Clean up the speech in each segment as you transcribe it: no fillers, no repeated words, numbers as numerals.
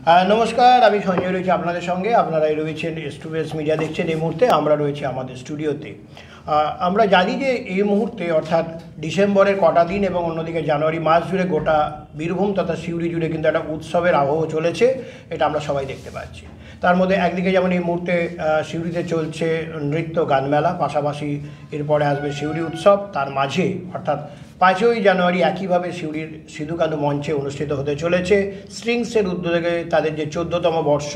নমস্কার, আমি সঞ্জয় রয়েছি আপনাদের সঙ্গে। আপনারা রয়েছেন এস2এস মিডিয়া দেখছেন। এই মুহূর্তে আমরা রয়েছি আমাদের স্টুডিওতে। আমরা জানি যে এই মুহূর্তে অর্থাৎ ডিসেম্বরের কটা দিন এবং অন্যদিকে জানুয়ারি মাস জুড়ে গোটা বীরভূম তথা সিউড়ি জুড়ে কিন্তু একটা উৎসবের আবহ চলেছে, এটা আমরা সবাই দেখতে পাচ্ছি। তার মধ্যে একদিকে যেমন এই মুহূর্তে সিউড়িতে চলছে নৃত্য গানমেলা, পাশাপাশি এরপরে আসবে সিউড়ি উৎসব। তার মাঝে অর্থাৎ 5ই জানুয়ারি একইভাবে সিউড়ির সিধু-কানু মঞ্চে অনুষ্ঠিত হতে চলেছে স্ট্রিংসের উদ্যোগে তাদের যে 14তম বর্ষ,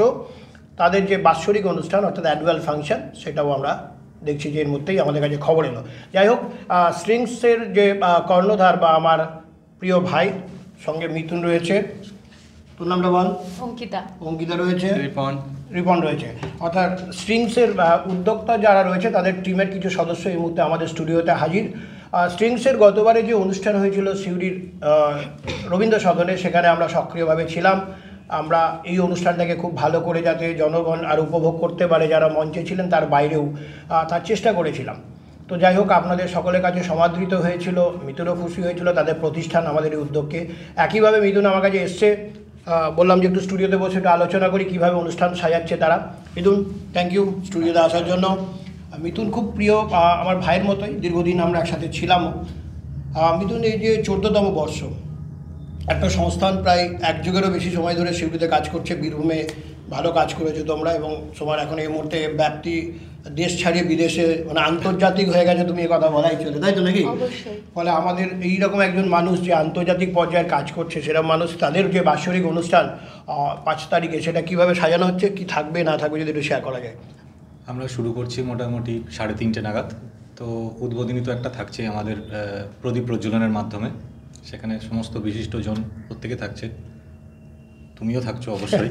তাদের যে বাৎসরিক অনুষ্ঠান অর্থাৎ অ্যানুয়াল ফাংশন, সেটাও আমরা দেখছি যে এর মধ্যেই আমাদের কাছে খবর এলো। যাই হোক, স্ট্রিংসের যে কর্ণধার বা আমার প্রিয় ভাই, সঙ্গে মিথুন রয়েছে, তোর নামটা বল। অঙ্কিতা রয়েছে, রিপন রয়েছে। অর্থাৎ স্ট্রিংসের উদ্যোক্তা যারা রয়েছে তাদের টিমের কিছু সদস্য এই মুহূর্তে আমাদের স্টুডিওতে হাজির। স্ট্রিংসের গতবারে যে অনুষ্ঠান হয়েছিল সিউড়ির রবীন্দ্র সদনে, সেখানে আমরা সক্রিয়ভাবে ছিলাম। আমরা এই অনুষ্ঠানটাকে খুব ভালো করে যাতে জনগণ আর উপভোগ করতে পারে, যারা মঞ্চে ছিলেন তার বাইরেও, তার চেষ্টা করেছিলাম। তো যাই হোক, আপনাদের সকলের কাছে সমাদৃত হয়েছিল, মিথুনও খুশি হয়েছিল তাদের প্রতিষ্ঠান আমাদের এই উদ্যোগকে। একইভাবে মিথুন আমার কাছে এসছে, বললাম যে একটু স্টুডিওতে বসে একটু আলোচনা করি কীভাবে অনুষ্ঠান সাজাচ্ছে তারা। মিথুন, থ্যাংক ইউ স্টুডিওতে আসার জন্য। মিথুন খুব প্রিয়, আমার ভাইয়ের মতোই, দীর্ঘদিন আমরা একসাথে ছিলামও। মিথুন, এই যে 14তম বর্ষ, একটা সংস্থান প্রায় এক যুগেরও বেশি সময় ধরে সিউড়িতে কাজ করছে, বীরভূমে ভালো কাজ করেছে তোমরা, এবং তোমার এখন এই মুহূর্তে ব্যাপ্তি দেশ ছাড়িয়ে বিদেশে, মানে আন্তর্জাতিক হয়ে গেছে, তুমি এই কথা বলাই চলে, তাই তো নাকি? ফলে আমাদের এইরকম একজন মানুষ যে আন্তর্জাতিক পর্যায়ে কাজ করছে, সেরকম মানুষ, তাদের যে বাৎসরিক অনুষ্ঠান 5 তারিখে, সেটা কীভাবে সাজানো হচ্ছে, কি থাকবে না থাকবে যদি একটু শেয়ার করা যায়। আমরা শুরু করছি মোটামুটি 3:30 নাগাদ। তো উদ্বোধনী তো একটা থাকছে আমাদের প্রদীপ প্রজ্বলনের মাধ্যমে, সেখানে সমস্ত বিশিষ্টজন প্রত্যেকে থাকছে, তুমিও থাকছো অবশ্যই।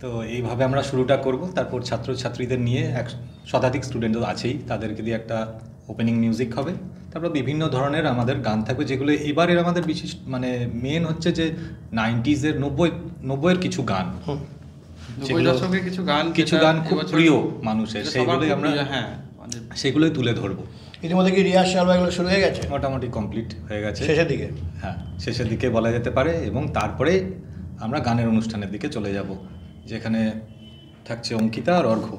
তো এইভাবে আমরা শুরুটা করব। তারপর ছাত্রছাত্রীদের নিয়ে 1 শতাধিক স্টুডেন্ট আছেই, তাদেরকে দিয়ে একটা ওপেনিং মিউজিক হবে। তারপর বিভিন্ন ধরনের আমাদের গান থাকবে, যেগুলো এবারের আমাদের বিশেষ মানে মেন হচ্ছে যে 90s-এর 90-এর কিছু গান, কিছু গান খুব প্রিয় মানুষের, সেগুলোই আমরা সেগুলোই তুলে ধরবো। ইতিমধ্যে কি রিহার্সাল বা এগুলো শুরু হয়ে গেছে? মোটামুটি কমপ্লিট হয়ে গেছে, শেষের দিকে। হ্যাঁ, শেষের দিকে বলা যেতে পারে। এবং তারপরে আমরা গানের অনুষ্ঠানের দিকে চলে যাব, যেখানে থাকছে অঙ্কিতা আর অর্ঘ্য।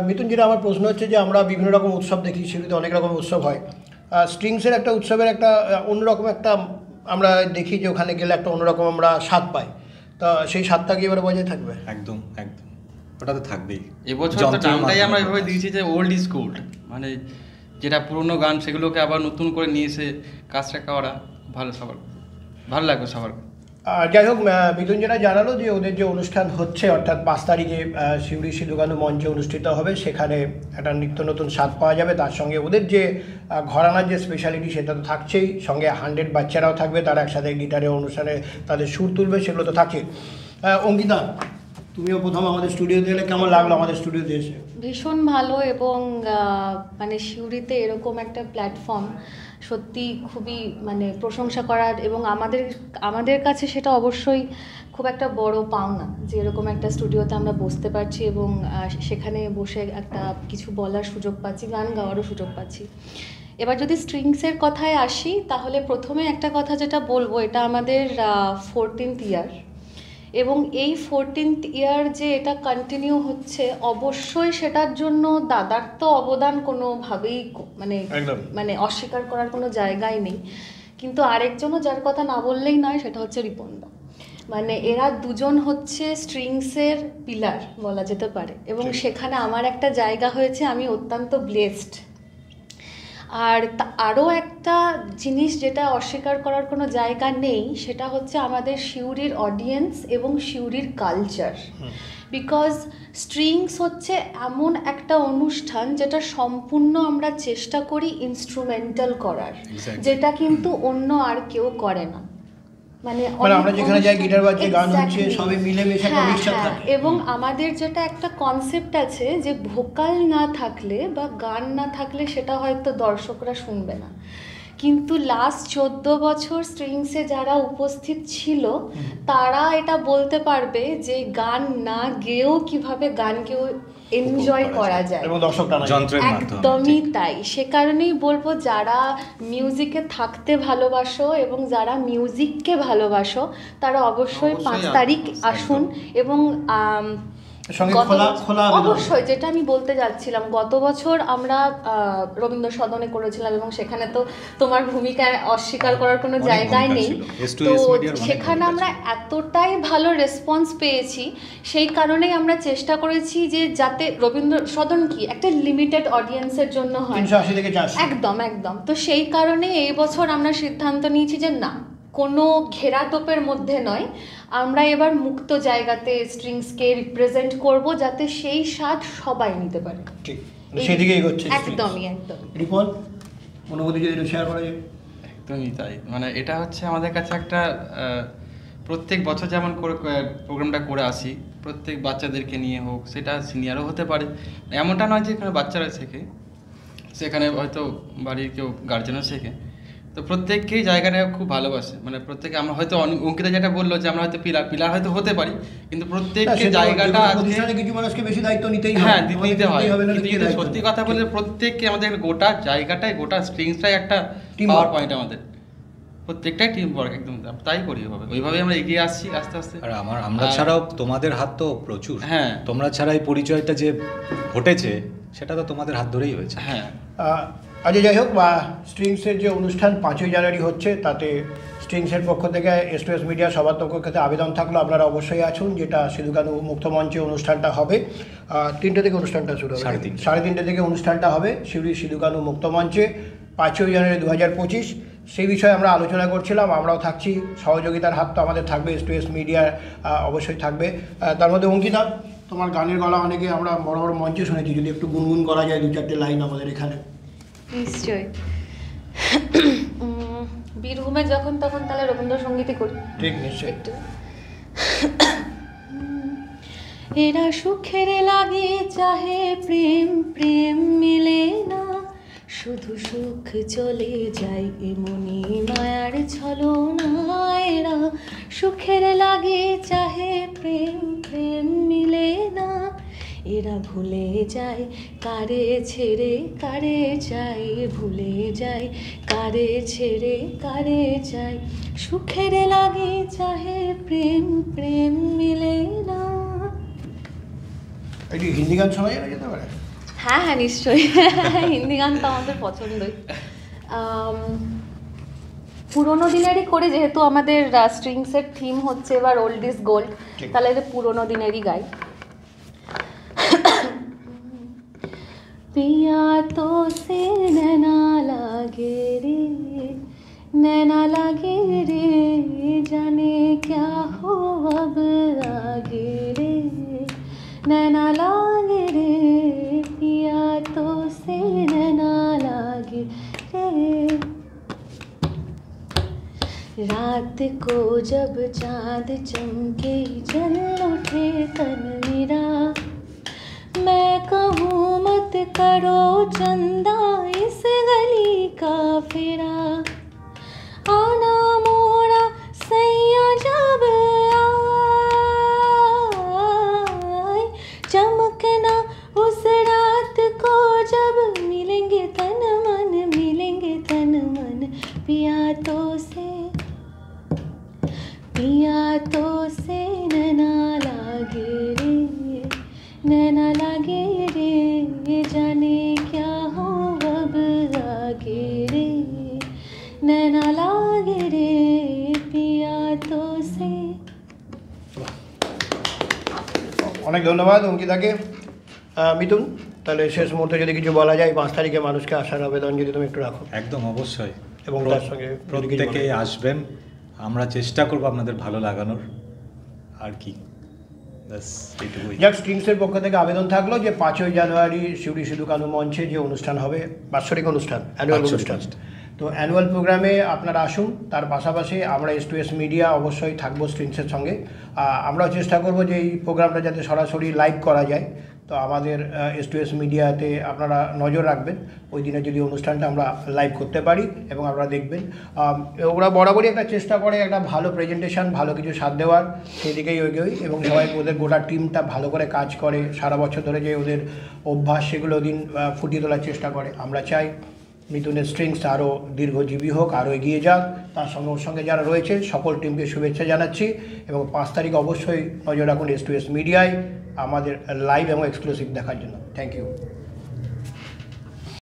মিথুন, যেটা আমার প্রশ্ন হচ্ছে যে আমরা বিভিন্ন রকম উৎসব দেখি, সেগুলিতে অনেক রকম উৎসব হয়। স্ট্রিংসের একটা উৎসবের একটা অন্যরকম একটা আমরা দেখি যে ওখানে গেলে একটা অন্যরকম আমরা স্বাদ পাই। তা সেই স্বাদটা কি এবারে বজায় থাকবে? একদম, ওটা তো থাকবেই। এবছর তো নামটাই আমরা এভাবে দিয়েছি যে ওল্ড ইজ গোল্ড, মানে যেটা পুরনো গান সেগুলোকে আবার নতুন করে নিয়ে এসে কাজটা করা ভালো লাগবে সবার। যাই হোক, মিথুন যেটা জানালো যে ওদের যে অনুষ্ঠান হচ্ছে অর্থাৎ 5 তারিখে সিউড়ি সিধু-কানু মঞ্চে অনুষ্ঠিত হবে, সেখানে একটা নিত্য নতুন স্বাদ পাওয়া যাবে। তার সঙ্গে ওদের যে ঘরানার যে স্পেশালিটি, সেটা তো থাকছেই, সঙ্গে 100 বাচ্চারাও থাকবে, তারা একসাথে গিটারের অনুষ্ঠানে তাদের সুর তুলবে, সেগুলো তো থাকছে। অঙ্কিতা, তুমিও প্রথম আমাদের স্টুডিওতে এলে, কেমন লাগলো আমাদের স্টুডিওতে এসে? ভীষণ ভালো, এবং মানে সিউড়িতে এরকম একটা প্ল্যাটফর্ম সত্যি খুবই মানে প্রশংসা করার, এবং আমাদের কাছে সেটা অবশ্যই খুব একটা বড় পাওনা যে এরকম একটা স্টুডিওতে আমরা বসতে পারছি, এবং সেখানে বসে একটা কিছু বলার সুযোগ পাচ্ছি, গান গাওয়ারও সুযোগ পাচ্ছি। এবার যদি স্ট্রিংসের কথায় আসি, তাহলে প্রথমে একটা কথা যেটা বলবো, এটা আমাদের 14th ইয়ার, এবং এই 14th ইয়ার যে এটা কন্টিনিউ হচ্ছে, অবশ্যই সেটার জন্য দাদার তো অবদান কোনোভাবেই মানে অস্বীকার করার কোনো জায়গাই নেই। কিন্তু আরেকজনও যার কথা না বললেই নয়, সেটা হচ্ছে রিপনদা। মানে এরা দুজন হচ্ছে স্ট্রিংসের পিলার বলা যেতে পারে, এবং সেখানে আমার একটা জায়গা হয়েছে, আমি অত্যন্ত ব্লেসড। আর আরও একটা জিনিস যেটা অস্বীকার করার কোনো জায়গা নেই, সেটা হচ্ছে আমাদের সিউড়ির অডিয়েন্স এবং সিউড়ির কালচার। বিকজ স্ট্রিংস হচ্ছে এমন একটা অনুষ্ঠান যেটা সম্পূর্ণ আমরা চেষ্টা করি ইনস্ট্রুমেন্টাল করার, যেটা কিন্তু অন্য আর কেউ করে না। মানে আমরা যেখানে যাই গিটার বাজছে, গান হচ্ছে, সবাই মিলেমিশে একটা মিক্সচার থাকে। এবং আমাদের যেটা একটা কনসেপ্ট আছে যে ভোকাল না থাকলে বা গান না থাকলে সেটা হয়তো দর্শকরা শুনবে না, কিন্তু লাস্ট 14 বছর স্ট্রিংসে যারা উপস্থিত ছিল তারা এটা বলতে পারবে যে গান না গেয়েও কিভাবে গানকেও এনজয় করা যায়। এবং দর্শক টানা যন্ত্রের মাধ্যমে একদমই ঠিক। তাই, সে কারণেই বলবো যারা মিউজিকে থাকতে ভালোবাসো এবং যারা মিউজিককে ভালোবাসো তারা অবশ্যই অবশ্যই 5 তারিখ আসুন। এবং সঙ্গে গত খোলা বছর- খোলা আবেদন। অবশ্যই, যেটা আমি বলতে যাচ্ছিলাম, গত বছর আমরা রবীন্দ্র সদনে করেছিলাম এবং সেখানে তো তোমার ভূমিকায় অস্বীকার করার কোনো অনেক জায়গায় ভূমিকা নেই। ছিল। S2S তো মিডিয়ার অনেক সেখানে ভূমিকা আমরা ছিল। এতটাই ভালো রেসপন্স পেয়েছি, সেই কারণেই আমরা চেষ্টা করেছি যে যাতে রবীন্দ্র সদন কি একটা লিমিটেড অডিয়েন্সের জন্য হয়। 380 থেকে 400। একদম একদম। তো সেই কারণে এই বছর আমরা সিদ্ধান্ত নিয়েছি যে না, কোনো ঘেরাটোপের মধ্যে নয়, আমরা এবার মুক্ত জায়গাতে স্ট্রিংসকে রিপ্রেজেন্ট করব যাতে সেই স্বাদ সবাই নিতে পারে। ঠিক, সেদিকে এগোচ্ছে একদমই একদম। রিপন, অনুভূতি যদি একটু শেয়ার করা যায়। একদমই তাই, মানে এটা হচ্ছে আমাদের কাছে একটা প্রত্যেক বছর যেমন করে প্রোগ্রামটা করে আসি, প্রত্যেক বাচ্চাদেরকে নিয়ে হোক, সেটা সিনিয়রও হতে পারে, এমনটা নয় যে এখানে বাচ্চারা শেখে, সেখানে হয়তো বাড়ির কেউ গার্জেনও শেখে। তো প্রত্যেককেই জায়গাটা খুব ভালোবাসে, মানে প্রত্যেকে, আমরা হয়তো অঙ্কিতা যেটা বললো যে আমরা হয়তো পিলার হয়তো হতে পারি, কিন্তু প্রত্যেককে জায়গাটা প্রতিষ্ঠানে কিছু মানুষকে বেশি দায়িত্ব নিতেই হ্যাঁ হবে। দিতে হয়, হবে না, কিন্তু কি যদি দায়িত্ব? সত্যি কথা বলতে প্রত্যেককে আমাদের গোটা জায়গাটাই, গোটা স্ট্রিংসটাই একটা Team পাওয়ার work। পয়েন্ট আমাদের, প্রত্যেকটাই টিম ওয়ার্ক, একদম তাই করি হবে, ওইভাবেই আমরা এগিয়ে আসছি আস্তে আস্তে। আর আমরা ছাড়াও তোমাদের হাত তো প্রচুর। হ্যাঁ। তোমরা ছাড়া এই পরিচয়টা যে ঘটেছে সেটা তো তোমাদের হাত ধরেই হয়েছে। হ্যাঁ, আজ যাই হোক, বা স্ট্রিংসের যে অনুষ্ঠান 5ই জানুয়ারি হচ্ছে, তাতে স্ট্রিংসের পক্ষ থেকে S2S মিডিয়া সবার পক্ষ থেকে আবেদন থাকলো, আপনারা অবশ্যই আসুন। যেটা সিধুকানু মুক্ত মঞ্চে অনুষ্ঠানটা হবে, 3টে থেকে অনুষ্ঠানটা শুরু হবে, 3:30 3:30 থেকে অনুষ্ঠানটা হবে সিউড়ি সিধুকানু মুক্ত মঞ্চে 5ই জানুয়ারি 2025। সেই বিষয়ে আমরা আলোচনা করছিলাম, আমরাও থাকছি, সহযোগিতার হাত তো আমাদের থাকবে, S2S মিডিয়ার অবশ্যই থাকবে। তার মধ্যে অঙ্কিতা, তোমার গানের গলা অনেকে আমরা বড় বড় মঞ্চে শুনেছি, যদি একটু গুনগুন করা যায় 2-4টে লাইন আমাদের এখানে। নিশ্চয়ই। বীরভূমে যখন তখন তাহলে রবীন্দ্রসঙ্গীতই করি। ঠিক, নিশ্চয়ই। একটু এরা সুখের লাগে চাহে প্রেম, প্রেম মিলে না, শুধু সুখ চলে যায় এমনি মায়ার ছলনা। এরা সুখের লাগে চাহে প্রেম, প্রেম মিলে না, এরা ভুলে যায় কারে ছেড়ে কারে চাই, ভুলে যায় কারে ছেড়ে কারে চাই, সুখের লাগে চাহে প্রেম, প্রেম মিলে না। একটি হিন্দি গান শোনা যাবে, যেতে পারে? হ্যাঁ হ্যাঁ নিশ্চয়ই, হিন্দি গান তো আমাদের পছন্দই। পুরোনো দিনেরই করে, যেহেতু আমাদের স্ট্রিংসের থিম হচ্ছে এবার ওল্ড ইজ গোল্ড, ঠিক। তাহলে এটা পুরোনো দিনেরই গাই। पिया तो से नैना लागे रे, नैना लागे रे, जाने क्या हो अब आगे रे, नैना लागे रे, पिया तो से नैना लागे रे। रात को जब चाँद चमके जल उठे तन मेरा, मैं कहूँ मत करो चंदा इस गली का फेरा, आना मोड़ा सैया जब आए, चमकना उस रात को जब मिलेंगे तन मन, पिया तो से नैना लागे रे, नैना लागे रे, जाने क्या हो अब आगे रे, नैना लागे रे, पिया तो से। অনেক ধন্যবাদ অঙ্কিতাকে। মিথুন, তাহলে শেষ মুহূর্তে যদি কিছু বলা যায়, 5 তারিখে মানুষকে আসার আবেদন যদি তুমি একটু রাখো। একদম অবশ্যই, এবং তার সঙ্গে প্রত্যেকে আসবেন, আমরা চেষ্টা করব আপনাদের ভালো লাগানোর, আর কি ব্যাস এইটুকুই। যাক, স্ট্রিংসের পক্ষ থেকে আবেদন থাকলো যে 5ই জানুয়ারি সিউড়ি সিধুকানু মঞ্চে যে অনুষ্ঠান হবে, বাৎসরিক অনুষ্ঠান, অ্যানুয়াল বাৎসরিক অনুষ্ঠান, অনুষ্ঠান। তো অ্যানুয়াল প্রোগ্রামে আপনারা আসুন। তার পাশাপাশি আমরা S2S মিডিয়া অবশ্যই থাকবো স্ট্রিংসের সঙ্গে। আমরাও চেষ্টা করব যে এই প্রোগ্রামটা যাতে সরাসরি লাইভ করা যায়, তো আমাদের S2S মিডিয়াতে আপনারা নজর রাখবেন, ওই দিনে যদি অনুষ্ঠানটা আমরা লাইভ করতে পারি এবং আপনারা দেখবেন। ওরা বরাবরই একটা চেষ্টা করে একটা ভালো প্রেজেন্টেশন, ভালো কিছু স্বাদ দেওয়ার, সেই দিকেই এগোই এবং সবাই ওদের গোটা টিমটা ভালো করে কাজ করে, সারা বছর ধরে যে ওদের অভ্যাস সেগুলো দিন ফুটিয়ে তোলার চেষ্টা করে। আমরা চাই মিথুনের স্ট্রিংস আরও দীর্ঘজীবী হোক, আরও এগিয়ে যাক। তার সঙ্গে ওর সঙ্গে যারা রয়েছে সকল টিমকে শুভেচ্ছা জানাচ্ছি এবং 5 তারিখ অবশ্যই নজর রাখুন S2S মিডিয়ায় আমাদের লাইভ এবং এক্সক্লুসিভ দেখার জন্য। Thank you.